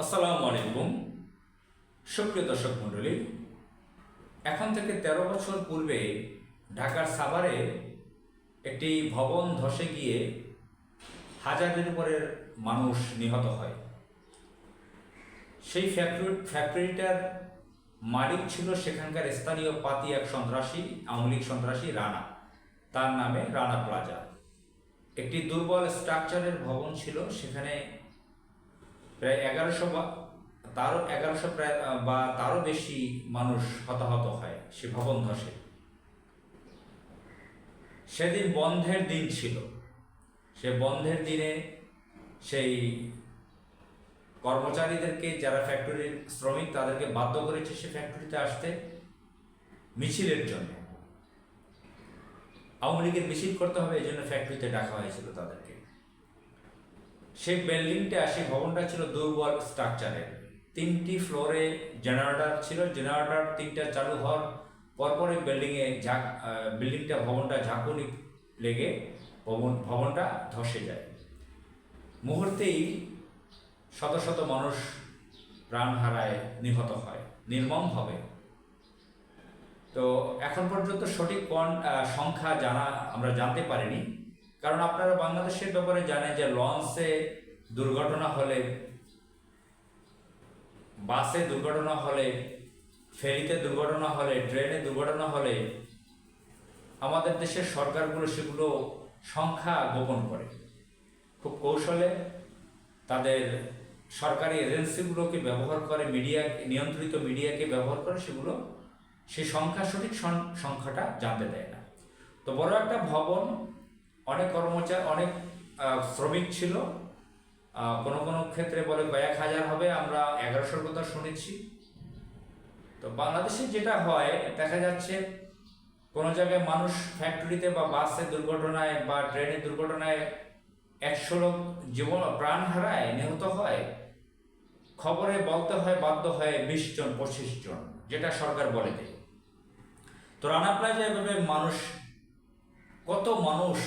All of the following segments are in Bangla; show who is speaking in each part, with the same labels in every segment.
Speaker 1: আসসালামু আলাইকুম। সুপ্রিয় দর্শক মণ্ডলী, এখন থেকে ১৩ বছর পূর্বে ঢাকার সাভারে একটি ভবন ধসে গিয়ে হাজারের উপরের মানুষ নিহত হয়। সেই ফ্যাক্টরিটার মালিক ছিল সেখানকার স্থানীয় পাতি এক সন্ত্রাসী, আওয়ামী লীগ সন্ত্রাসী রানা, তার নামে রানা প্লাজা। একটি দুর্বল স্ট্রাকচারের ভবন ছিল, সেখানে প্রায় ১১০০ প্রায় বা তারও বেশি মানুষ হতাহত হয় সে ভবন ধসে। সেদিন বন্ধের দিন ছিল। সে বন্ধের দিনে সেই কর্মচারীদেরকে, যারা ফ্যাক্টরির শ্রমিক, তাদেরকে বাধ্য করেছে সে ফ্যাক্টরিতে আসতে মিছিলের জন্য। আওয়ামী লীগের মিছিল করতে হবে, এই জন্য ফ্যাক্টরিতে ডাকা হয়েছিল তাদেরকে। সেই বিল্ডিংটা, সেই ভবনটা ছিল দুর্বল স্ট্রাকচারের। 3টি ফ্লোরে জেনারেটর ছিল। জেনারেটর 3টা চালু হওয়ার পরপরই ভবনটা ঝাঁকুনি লেগে ভবনটা ধসে যায়। মুহূর্তেই শত শত মানুষ প্রাণ হারায়, নিহত হয় নির্মমভাবে। তো এখন পর্যন্ত সঠিক সংখ্যা আমরা জানতে পারিনি, কারণ আপনারা বাংলাদেশের ব্যাপারে জানেন যে লঞ্চে দুর্ঘটনা হলে, বাসে দুর্ঘটনা হলে, ফেরিতে দুর্ঘটনা হলে, ট্রেনে দুর্ঘটনা হলে আমাদের দেশের সরকারগুলো সেগুলো সংখ্যা গোপন করে। খুব কৌশলে তাদের সরকারি এজেন্সিগুলোকে ব্যবহার করে, নিয়ন্ত্রিত মিডিয়াকে ব্যবহার করে সেই সঠিক সংখ্যাটা জানতে দেয় না। তো বড় একটা ভবন, অনেক কর্মচারী, অনেক শ্রমিক ছিল। কোনো কোনো ক্ষেত্রে বলে কয়েক হাজার হবে, আমরা ১১০০ কথা শুনেছি। তো বাংলাদেশে যেটা হয়, দেখা যাচ্ছে কোনো জায়গায় মানুষ ফ্যাক্টরিতে বা বাসে দুর্ঘটনায় বা ট্রেনের দুর্ঘটনায় ১০০ লোক প্রাণ হারায়, নিহত হয়, খবরে বলতে হয় বাধ্য হয় ২০ জন ২৫ জন, যেটা সরকার বলে দেয়। তো রানা প্লাজা এভাবে কত মানুষ,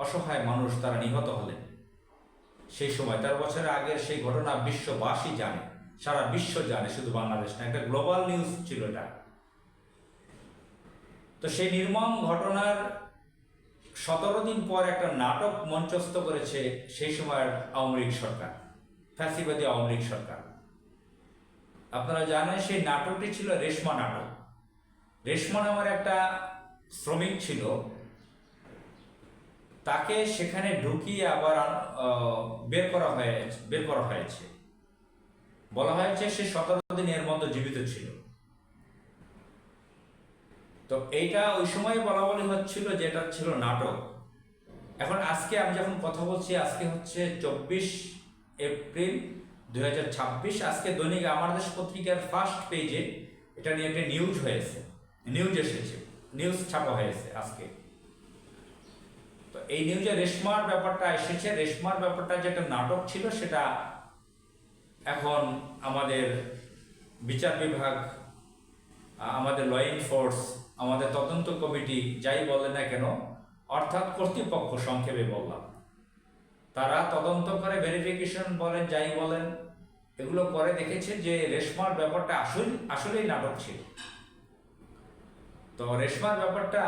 Speaker 1: অসহায় মানুষ, তারা নিহত হলেন সেই সময়। ১৩ বছরের আগের সেই ঘটনা বিশ্ববাসী জানে, সারা বিশ্ব জানে, শুধু বাংলাদেশ না, একটা গ্লোবাল নিউজ ছিল এটা। তো সেই নির্মম ঘটনার ১৭ দিন পর একটা নাটক মঞ্চস্থ করেছে সেই সময়ের আওয়ামী লীগ সরকার, ফ্যাসিবাদী আওয়ামী লীগ সরকার। আপনারা জানেন সেই নাটকটি ছিল রেশমা নাটক। রেশমা নামের একটা শ্রমিক ছিল, তাকে সেখানে ঢুকিয়ে আবার বের করা হয়েছে। বলা হয়েছে সে ১৭ দিন এর মধ্যে জীবিত ছিল। তো এইটা ওই সময় বলা হচ্ছিল যে এটা ছিল নাটক। এখন আজকে আমি যখন কথা বলছি, আজকে হচ্ছে ২৪ এপ্রিল ২০২৬। আজকে দৈনিক আমার দেশ পত্রিকার ফার্স্ট পেজে এটা নিয়ে একটা নিউজ ছাপা হয়েছে আজকে। তো এই নিউজে রেশমার ব্যাপারটা এসেছে। রেশমার ব্যাপারটা যেটা নাটক ছিল, সেটা এখন আমাদের বিচার বিভাগ, আমাদের ল এনফোর্স, আমাদের তদন্ত কমিটি, যাই বলে না কেন, অর্থাৎ কর্তৃপক্ষ সংক্ষেপে বললাম, তারা তদন্ত করে, ভেরিফিকেশন বলেন, যাই বলেন, এগুলো করে দেখেছে যে রেশমার ব্যাপারটা আসলেই নাটক ছিল। তো রেশমার ব্যাপারটা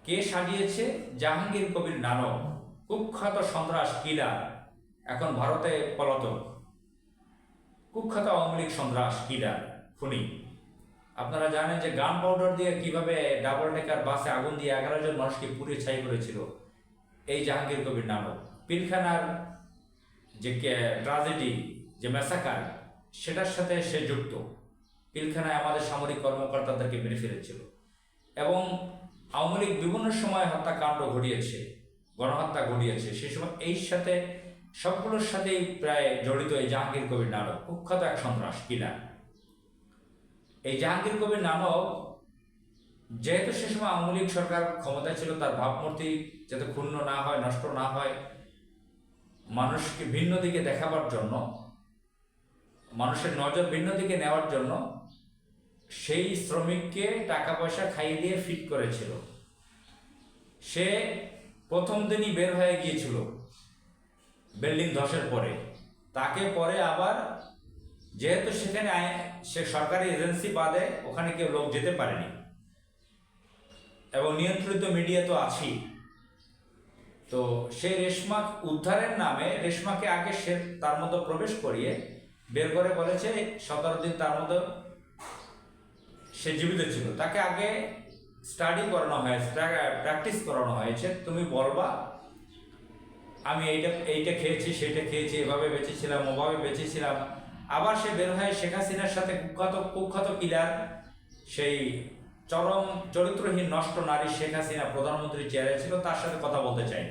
Speaker 1: কে সাজিয়েছে? জাহাঙ্গীর কবির নানক, কুখ্যাত সন্ত্রাস কিলার, এখন ভারতে পলাতক, কুখ্যাত আওয়ামী লীগ সন্ত্রাস কিলার, খুনি। আপনারা জানেন যে গান পাউডার দিয়ে কিভাবে ডাবল ডেকার বাসে আগুন দিয়ে ১১ জন মানুষকে পুড়িয়ে ছাই করেছিল এই জাহাঙ্গীর কবির নানক। পিলখানার যে ট্রাজেডি, যে ম্যাসাকার, সেটার সাথে সে যুক্ত। পিলখানায় আমাদের সামরিক কর্মকর্তাদেরকে মেরে ফেলেছিল এবং আওয়ামী লীগ বিভিন্ন সময় হত্যাকাণ্ড ঘটিয়েছে, গণহত্যা ঘটিয়েছে। সেই সময় এই সাথে সবগুলোর সাথেই প্রায় জড়িত এই জাহাঙ্গীর কবির নানক, কুখ্যাত এক সন্ত্রাস কিলার। এই জাহাঙ্গীর কবির নানক, যেহেতু সে সময় আওয়ামী লীগ সরকার ক্ষমতায় ছিল, তার ভাবমূর্তি যাতে ক্ষুণ্ণ না হয়, নষ্ট না হয়, মানুষকে ভিন্ন দিকে দেখাবার জন্য, মানুষের নজর ভিন্ন দিকে নেওয়ার জন্য সেই শ্রমিককে টাকা পয়সা খাইয়ে দিয়ে ফিট করেছিল। সে প্রথম দিনই বের হয়ে গিয়েছিল বিল্ডিং ধসের পরে। তাকে পরে আবার, যেহেতু সেখানে সে সরকারি এজেন্সি বাদে ওখানে কেউ লোক যেতে পারেনি এবং নিয়ন্ত্রিত মিডিয়া তো আছেই, তো সেই রেশমা উদ্ধারের নামে রেশমাকে আগে সে তার মতো প্রবেশ করিয়ে বের করে বলেছে 17 দিন তার মতো সে জীবিত ছিল। তাকে আগে স্টাডি করানো হয়েছে, প্র্যাকটিস করানো হয়েছে, তুমি বলবা আমি এইটা খেয়েছি, সেইটা খেয়েছি, এভাবে বেঁচেছিলাম, ওভাবে বেঁচেছিলাম। আবার সে বের হয়ে শেখ হাসিনার সাথে কুখ্যাত কিলার, সেই চরম চরিত্রহীন নষ্ট নারী শেখ হাসিনা প্রধানমন্ত্রী চেয়ারে ছিল, তার সাথে কথা বলতে চাইল।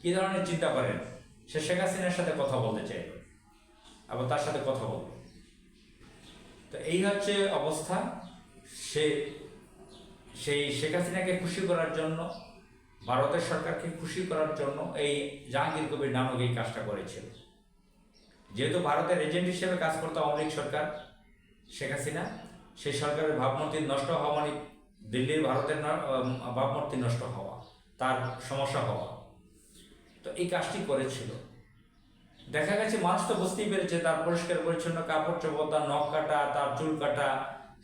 Speaker 1: কি ধরনের চিন্তা করেন, সে শেখ হাসিনার সাথে কথা বলতে চাইল, আবার তার সাথে কথা বলবে। তো এই হচ্ছে অবস্থা। সেই শেখ হাসিনাকে খুশি করার জন্য, ভারতের সরকারকে খুশি করার জন্য এই জাহাঙ্গীর কবির নানক এই কাজটা করেছিল। যেহেতু ভারতের এজেন্ট হিসেবে কাজ করতো আওয়ামী লীগ সরকার, শেখ হাসিনা, সেই সরকারের ভাবমূর্তি নষ্ট হওয়া মানে দিল্লির ভারতের ভাবমূর্তি নষ্ট হওয়া, তার সমস্যা হওয়া, তো এই কাজটি করেছিল। দেখা গেছে মানুষ তো বুঝতেই পেরেছে, তার পরিষ্কার পরিচ্ছন্ন কাপড় চোপড়, তার নখ কাটা, তার চুল কাটা,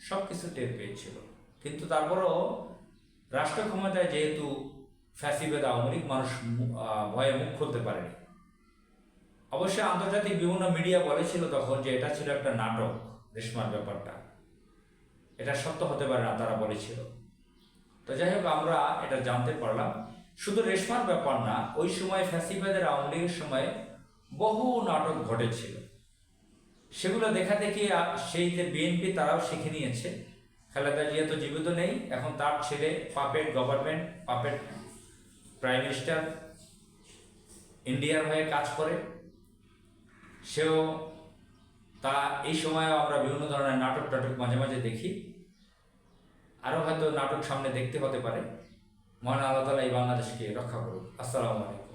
Speaker 1: সব কিছু টের পেয়েছিল। কিন্তু তারপরও রাষ্ট্র ক্ষমতায় যেহেতু ফ্যাসিবাদ আওয়ামী লীগ, মানুষ ভয়ে মুখ খুলতে পারেনি। অবশ্যই আন্তর্জাতিক বিভিন্ন মিডিয়া বলেছিল তখন যে এটা ছিল একটা নাটক, রেশমার ব্যাপারটা, এটা সত্য হতে পারে না, তারা বলেছিল। তো যাই হোক, আমরা এটা জানতে পারলাম। শুধু রেশমার ব্যাপার না, ওই সময় ফ্যাসিবাদের আওয়ামী লীগের সময় বহু নাটক ঘটেছিল। সেগুলো দেখা দেখি সেই যে বিএনপি তারাও শিখে নিয়েছে। খালেদা জিয়া তো জীবিত নেই, এখন তার ছেলে puppet government, puppet prime minister ইন্ডিয়ার হয়ে কাজ করে, সেও তা এই সময়ও আমরা বিভিন্ন ধরনের নাটক মাঝে মাঝে দেখি। আরও হয়তো নাটক সামনে দেখতে হতে পারে। মহান আল্লাহ তাআলা এই বাংলাদেশকে রক্ষা করুন। আসসালামু আলাইকুম।